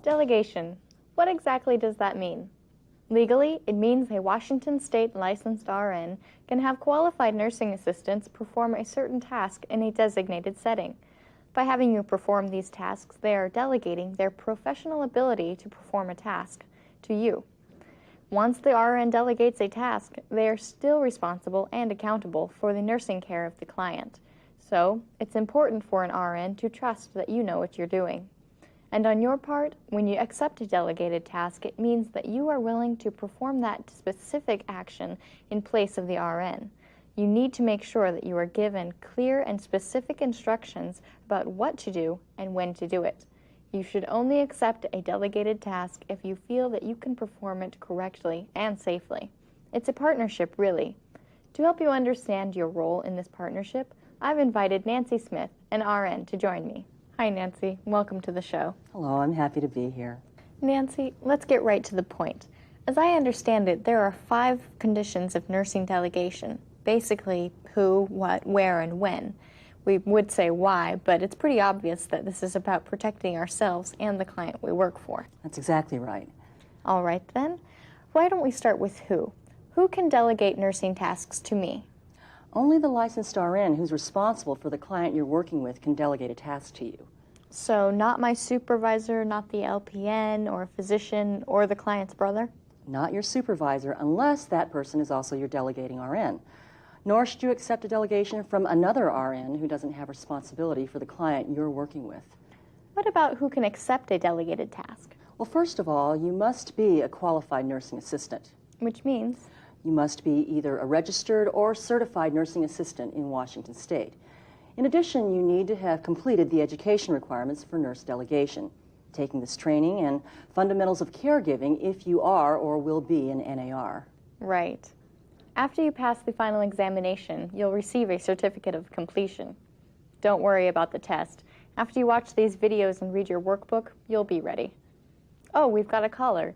Delegation. What exactly does that mean? Legally, it means a Washington State licensed RN can have qualified nursing assistants perform a certain task in a designated setting. By having you perform these tasks, they are delegating their professional ability to perform a task to you. Once the RN delegates a task, they are still responsible and accountable for the nursing care of the client. So, it's important for an RN to trust that you know what you're doing. And on your part, when you accept a delegated task, it means that you are willing to perform that specific action in place of the RN. You need to make sure that you are given clear and specific instructions about what to do and when to do it. You should only accept a delegated task if you feel that you can perform it correctly and safely. It's a partnership, really. To help you understand your role in this partnership, I've invited Nancy Smith, an RN, to join me. Hi, Nancy. Welcome to the show. Hello, I'm happy to be here. Nancy, let's get right to the point. As I understand it, there are 5 conditions of nursing delegation. Basically, who, what, where, and when. We would say why, but it's pretty obvious that this is about protecting ourselves and the client we work for. That's exactly right. All right, then. Why don't we start with who? Who can delegate nursing tasks to me? Only the licensed RN who's responsible for the client you're working with can delegate a task to you. So not my supervisor, not the LPN or physician or the client's brother? Not your supervisor unless that person is also your delegating RN. Nor should you accept a delegation from another RN who doesn't have responsibility for the client you're working with. What about who can accept a delegated task? Well, first of all, you must be a qualified nursing assistant. Which means? You must be either a registered or certified nursing assistant in Washington State. In addition, you need to have completed the education requirements for nurse delegation, taking this training and fundamentals of caregiving if you are or will be an NAR. Right. After you pass the final examination, you'll receive a certificate of completion. Don't worry about the test. After you watch these videos and read your workbook, you'll be ready. Oh, we've got a caller.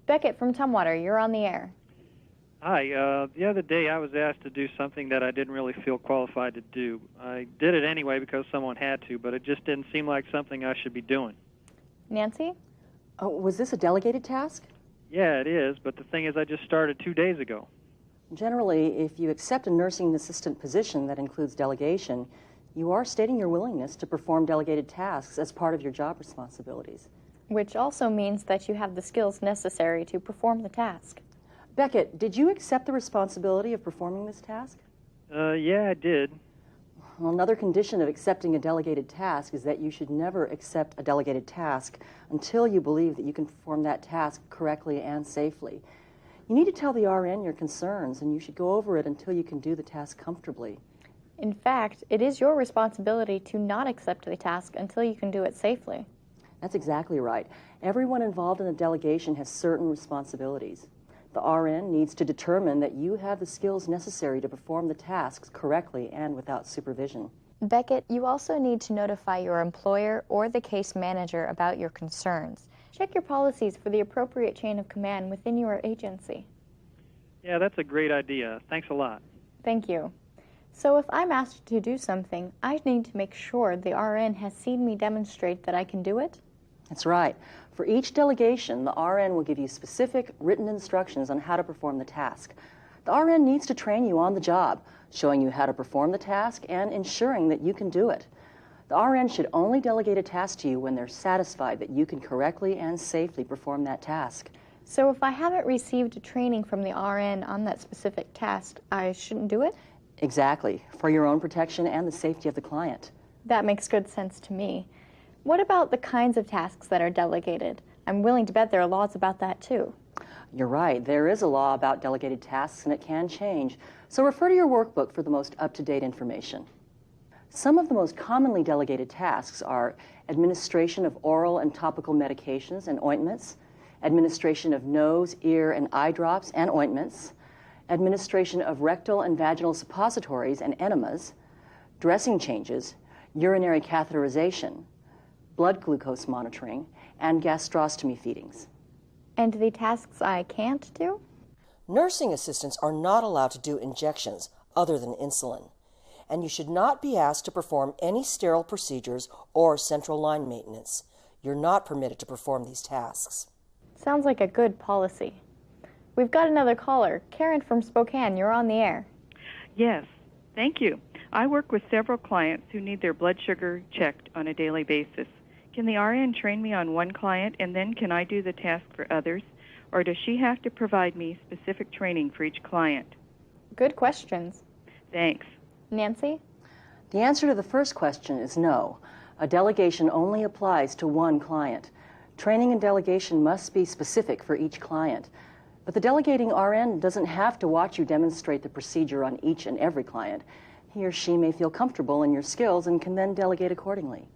Beckett from Tumwater, you're on the air. Hi. The other day I was asked to do something that I didn't really feel qualified to do. I did it anyway because someone had to, but it just didn't seem like something I should be doing. Nancy? Oh, was this a delegated task? Yeah, it is, but the thing is I just started 2 days ago. Generally, if you accept a nursing assistant position that includes delegation, you are stating your willingness to perform delegated tasks as part of your job responsibilities. Which also means that you have the skills necessary to perform the task. Beckett, did you accept the responsibility of performing this task? Yeah, I did. Well, another condition of accepting a delegated task is that you should never accept a delegated task until you believe that you can perform that task correctly and safely. You need to tell the RN your concerns, and you should go over it until you can do the task comfortably. In fact, it is your responsibility to not accept the task until you can do it safely. That's exactly right. Everyone involved in the delegation has certain responsibilities. The RN needs to determine that you have the skills necessary to perform the tasks correctly and without supervision. Beckett, you also need to notify your employer or the case manager about your concerns. Check your policies for the appropriate chain of command within your agency. Yeah, that's a great idea. Thanks a lot. Thank you. So if I'm asked to do something, I need to make sure the RN has seen me demonstrate that I can do it? That's right. For each delegation, the RN will give you specific written instructions on how to perform the task. The RN needs to train you on the job, showing you how to perform the task and ensuring that you can do it. The RN should only delegate a task to you when they're satisfied that you can correctly and safely perform that task. So if I haven't received training from the RN on that specific task, I shouldn't do it? Exactly, for your own protection and the safety of the client. That makes good sense to me. What about the kinds of tasks that are delegated? I'm willing to bet there are laws about that too. You're right, there is a law about delegated tasks and it can change, so refer to your workbook for the most up-to-date information. Some of the most commonly delegated tasks are administration of oral and topical medications and ointments, administration of nose, ear, and eye drops and ointments, administration of rectal and vaginal suppositories and enemas, dressing changes, urinary catheterization, blood glucose monitoring, and gastrostomy feedings. And the tasks I can't do? Nursing assistants are not allowed to do injections other than insulin, and you should not be asked to perform any sterile procedures or central line maintenance. You're not permitted to perform these tasks. Sounds like a good policy. We've got another caller. Karen from Spokane, you're on the air. Yes, thank you. I work with several clients who need their blood sugar checked on a daily basis. Can the RN train me on one client, and then can I do the task for others? Or does she have to provide me specific training for each client? Good questions. Thanks. Nancy? The answer to the first question is no. A delegation only applies to one client. Training and delegation must be specific for each client. But the delegating RN doesn't have to watch you demonstrate the procedure on each and every client. He or she may feel comfortable in your skills and can then delegate accordingly.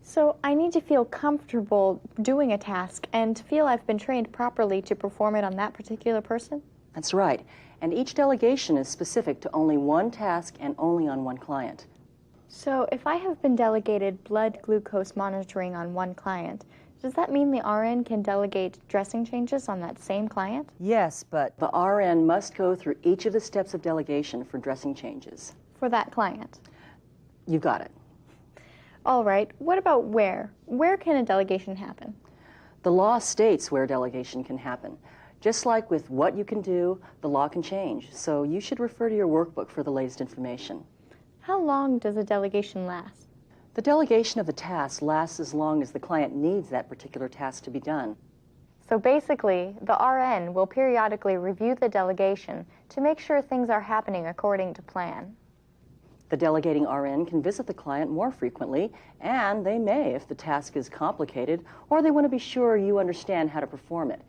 So I need to feel comfortable doing a task and feel I've been trained properly to perform it on that particular person? That's right. And each delegation is specific to only one task and only on one client. So if I have been delegated blood glucose monitoring on one client, does that mean the RN can delegate dressing changes on that same client? Yes, but The RN must go through each of the steps of delegation for dressing changes. For that client? You've got it. All right, what about where? Where can a delegation happen? The law states where delegation can happen. Just like with what you can do, the law can change. So you should refer to your workbook for the latest information. How long does a delegation last? The delegation of the task lasts as long as the client needs that particular task to be done. So basically, the RN will periodically review the delegation to make sure things are happening according to plan. The delegating RN can visit the client more frequently, and they may if the task is complicated or they want to be sure you understand how to perform it.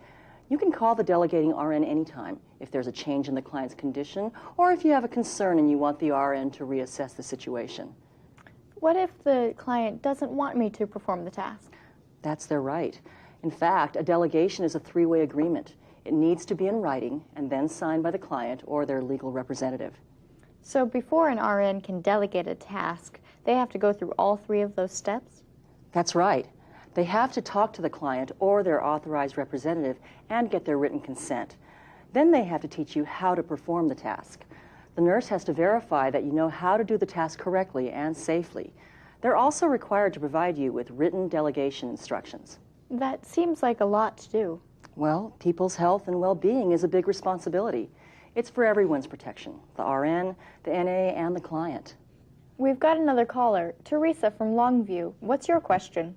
You can call the delegating RN anytime if there's a change in the client's condition or if you have a concern and you want the RN to reassess the situation. What if the client doesn't want me to perform the task? That's their right. In fact, a delegation is a three-way agreement. It needs to be in writing and then signed by the client or their legal representative. So before an RN can delegate a task, they have to go through all three of those steps? That's right. They have to talk to the client or their authorized representative and get their written consent. Then they have to teach you how to perform the task. The nurse has to verify that you know how to do the task correctly and safely. They're also required to provide you with written delegation instructions. That seems like a lot to do. Well, people's health and well-being is a big responsibility. It's for everyone's protection, the RN, the NA, and the client. We've got another caller. Teresa from Longview. What's your question?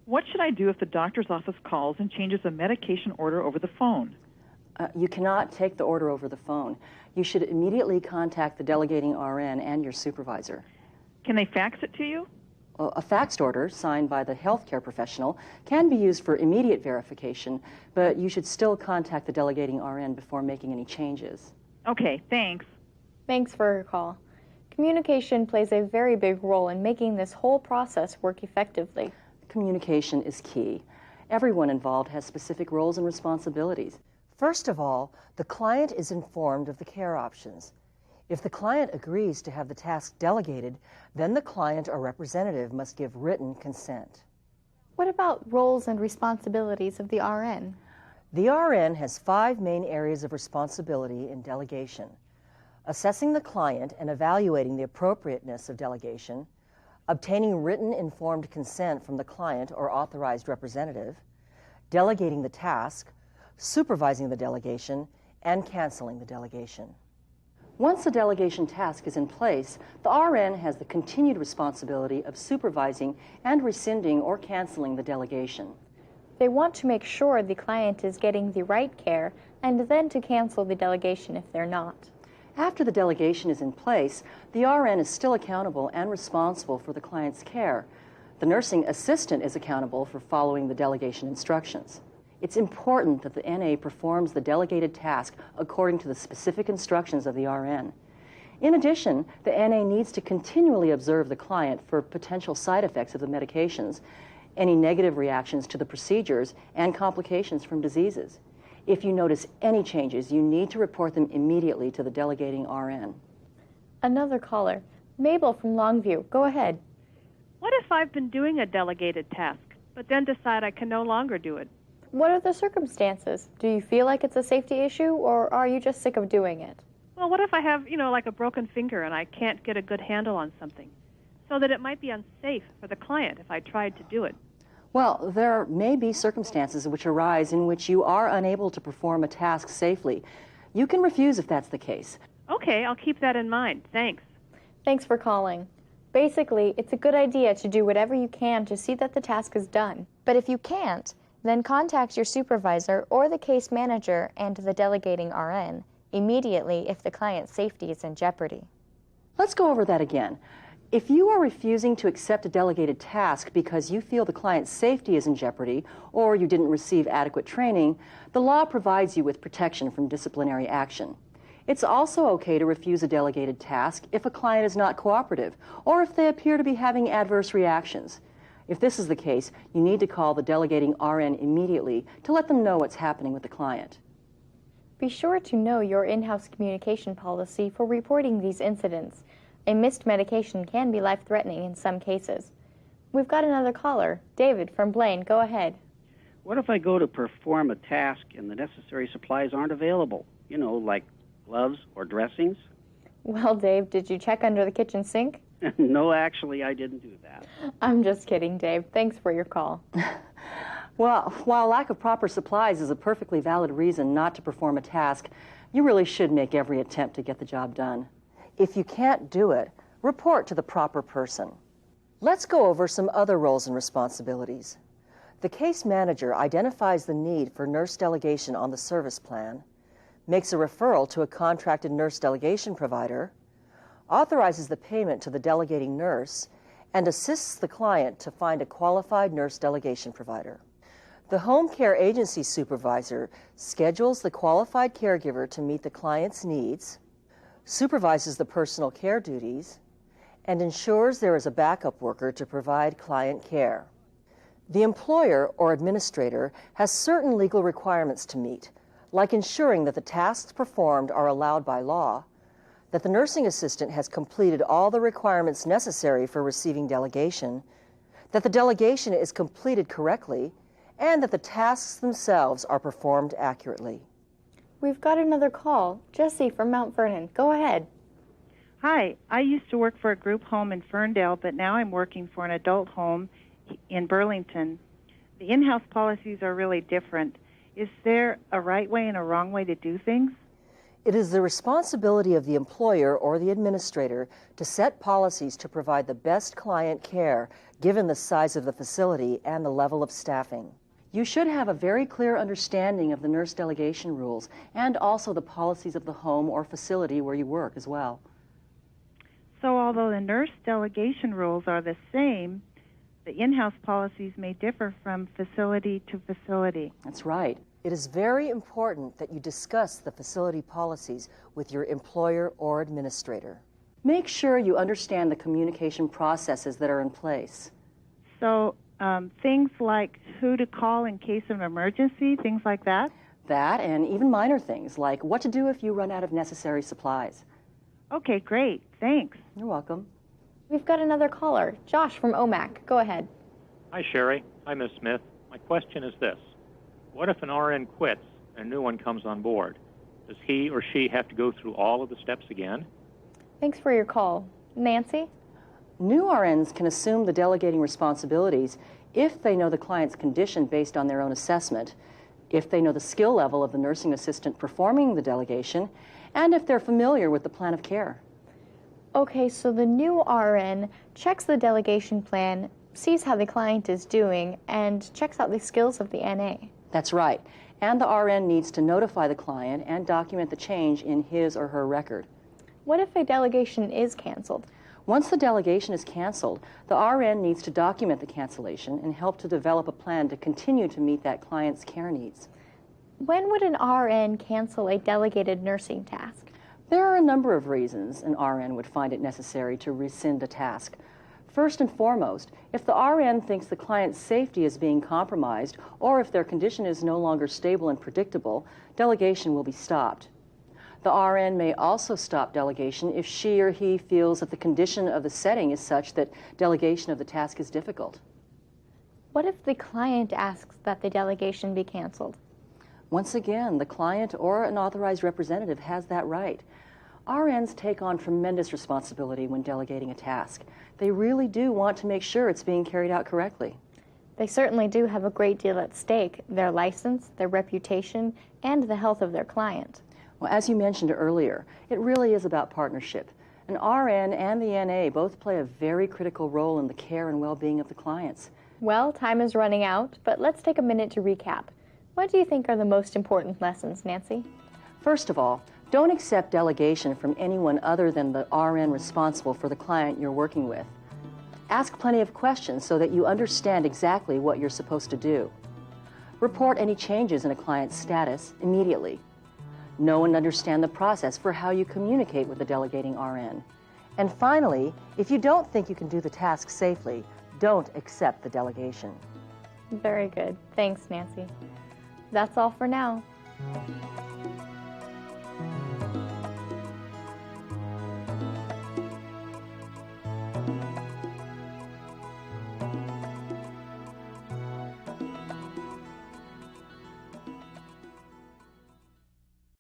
What should I do if the doctor's office calls and changes a medication order over the phone? You cannot take the order over the phone. You should immediately contact the delegating RN and your supervisor. Can they fax it to you? A faxed order signed by the healthcare professional can be used for immediate verification, but you should still contact the delegating RN before making any changes. Okay, thanks. Thanks for your call. Communication plays a very big role in making this whole process work effectively. Communication is key. Everyone involved has specific roles and responsibilities. first of all, the client is informed of the care options. If the client agrees to have the task delegated, then the client or representative must give written consent. What about roles and responsibilities of the RN? The RN has 5 main areas of responsibility in delegation: assessing the client and evaluating the appropriateness of delegation, obtaining written informed consent from the client or authorized representative, delegating the task, supervising the delegation, and canceling the delegation. Once a delegation task is in place, the RN has the continued responsibility of supervising and rescinding or canceling the delegation. They want to make sure the client is getting the right care and then to cancel the delegation if they're not. After the delegation is in place, the RN is still accountable and responsible for the client's care. The nursing assistant is accountable for following the delegation instructions. It's important that the NA performs the delegated task according to the specific instructions of the RN. In addition, the NA needs to continually observe the client for potential side effects of the medications, any negative reactions to the procedures, and complications from diseases. If you notice any changes, you need to report them immediately to the delegating RN. Another caller. Mabel from Longview. Go ahead. What if I've been doing a delegated task, but then decide I can no longer do it? What are the circumstances? Do you feel like it's a safety issue, or are you just sick of doing it? Well, what if I have, like a broken finger and I can't get a good handle on something, so that it might be unsafe for the client if I tried to do it? Well, there may be circumstances which arise in which you are unable to perform a task safely. You can refuse if that's the case. Okay, I'll keep that in mind. Thanks. Thanks for calling. Basically, it's a good idea to do whatever you can to see that the task is done. But if you can't, then contact your supervisor or the case manager and the delegating RN immediately if the client's safety is in jeopardy. Let's go over that again. If you are refusing to accept a delegated task because you feel the client's safety is in jeopardy or you didn't receive adequate training, the law provides you with protection from disciplinary action. It's also okay to refuse a delegated task if a client is not cooperative or if they appear to be having adverse reactions. If this is the case, you need to call the delegating RN immediately to let them know what's happening with the client. Be sure to know your in-house communication policy for reporting these incidents. A missed medication can be life-threatening in some cases. We've got another caller. David from Blaine, go ahead. What if I go to perform a task and the necessary supplies aren't available? You know, like gloves or dressings? Well, Dave, did you check under the kitchen sink? No, actually, I didn't do that. I'm just kidding, Dave. Thanks for your call. Well, while lack of proper supplies is a perfectly valid reason not to perform a task, you really should make every attempt to get the job done. If you can't do it, report to the proper person. Let's go over some other roles and responsibilities. The case manager identifies the need for nurse delegation on the service plan, makes a referral to a contracted nurse delegation provider, authorizes the payment to the delegating nurse, and assists the client to find a qualified nurse delegation provider. The home care agency supervisor schedules the qualified caregiver to meet the client's needs, supervises the personal care duties, and ensures there is a backup worker to provide client care. The employer or administrator has certain legal requirements to meet, like ensuring that the tasks performed are allowed by law, that the nursing assistant has completed all the requirements necessary for receiving delegation, that the delegation is completed correctly, and that the tasks themselves are performed accurately. We've got another call. Jesse from Mount Vernon, go ahead. Hi, I used to work for a group home in Ferndale, but now I'm working for an adult home in Burlington. The in-house policies are really different. Is there a right way and a wrong way to do things? It is the responsibility of the employer or the administrator to set policies to provide the best client care given the size of the facility and the level of staffing. You should have a very clear understanding of the nurse delegation rules and also the policies of the home or facility where you work as well. So although the nurse delegation rules are the same, the in-house policies may differ from facility to facility. That's right. It is very important that you discuss the facility policies with your employer or administrator. Make sure you understand the communication processes that are in place. So things like who to call in case of emergency, things like that? That and even minor things like what to do if you run out of necessary supplies. Okay, great. Thanks. You're welcome. We've got another caller. Josh from OMAC, go ahead. Hi, Sherry. Hi, Ms. Smith. My question is this. What if an RN quits and a new one comes on board? Does he or she have to go through all of the steps again? Thanks for your call. Nancy? New RNs can assume the delegating responsibilities if they know the client's condition based on their own assessment, if they know the skill level of the nursing assistant performing the delegation, and if they're familiar with the plan of care. Okay, so the new RN checks the delegation plan, sees how the client is doing, and checks out the skills of the NA. That's right. And the RN needs to notify the client and document the change in his or her record. What if a delegation is canceled? Once the delegation is canceled, the RN needs to document the cancellation and help to develop a plan to continue to meet that client's care needs. When would an RN cancel a delegated nursing task? There are a number of reasons an RN would find it necessary to rescind a task. First and foremost, if the RN thinks the client's safety is being compromised or if their condition is no longer stable and predictable, delegation will be stopped. The RN may also stop delegation if she or he feels that the condition of the setting is such that delegation of the task is difficult. What if the client asks that the delegation be canceled? Once again, the client or an authorized representative has that right. RNs take on tremendous responsibility when delegating a task. They really do want to make sure it's being carried out correctly. They certainly do have a great deal at stake: their license, their reputation, and the health of their client. Well, as you mentioned earlier, it really is about partnership. An RN and the NA both play a very critical role in the care and well-being of the clients. Well, time is running out, but let's take a minute to recap. What do you think are the most important lessons, Nancy? First of all, don't accept delegation from anyone other than the RN responsible for the client you're working with. Ask plenty of questions so that you understand exactly what you're supposed to do. Report any changes in a client's status immediately. Know and understand the process for how you communicate with the delegating RN. And finally, if you don't think you can do the task safely, don't accept the delegation. Very good. Thanks, Nancy. That's all for now.